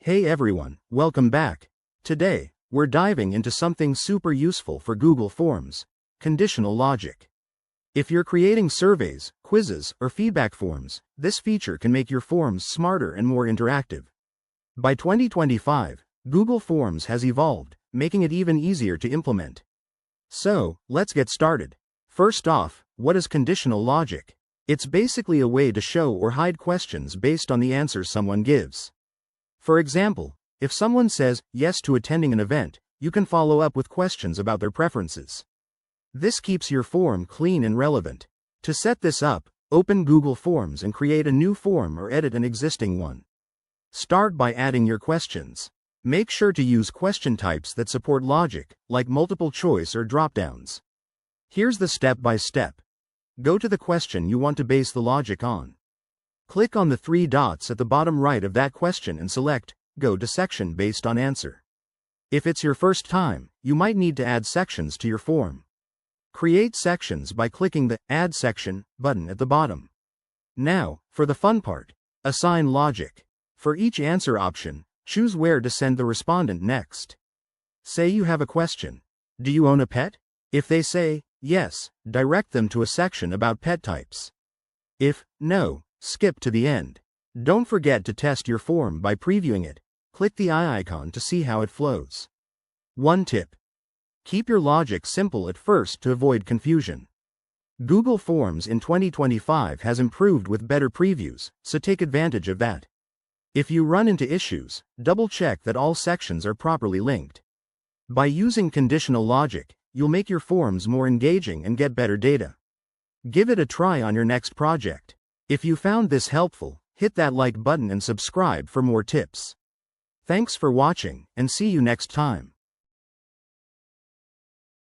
Hey everyone, welcome back. Today, we're diving into something super useful for Google Forms: conditional logic. If you're creating surveys, quizzes, or feedback forms, this feature can make your forms smarter and more interactive. By 2025, Google Forms has evolved, making it even easier to implement. So, let's get started. First off, what is conditional logic? It's basically a way to show or hide questions based on the answers someone gives. For example, if someone says yes to attending an event, you can follow up with questions about their preferences. This keeps your form clean and relevant. To set this up, open Google Forms and create a new form or edit an existing one. Start by adding your questions. Make sure to use question types that support logic, like multiple choice or drop-downs. Here's the step-by-step. Go to the question you want to base the logic on. Click on the three dots at the bottom right of that question and select Go to Section based on answer. If it's your first time, you might need to add sections to your form. Create sections by clicking the Add Section button at the bottom. Now, for the fun part, assign logic. For each answer option, choose where to send the respondent next. Say you have a question. Do you own a pet? If they say yes, direct them to a section about pet types. If no, skip to the end. Don't forget to test your form by previewing it. Click the eye icon to see how it flows. One tip: keep your logic simple at first to avoid confusion. Google Forms in 2025 has improved with better previews, so take advantage of that. If you run into issues, double-check that all sections are properly linked. By using conditional logic, you'll make your forms more engaging and get better data. Give it a try on your next project. If you found this helpful, hit that like button and subscribe for more tips. Thanks for watching, and see you next time.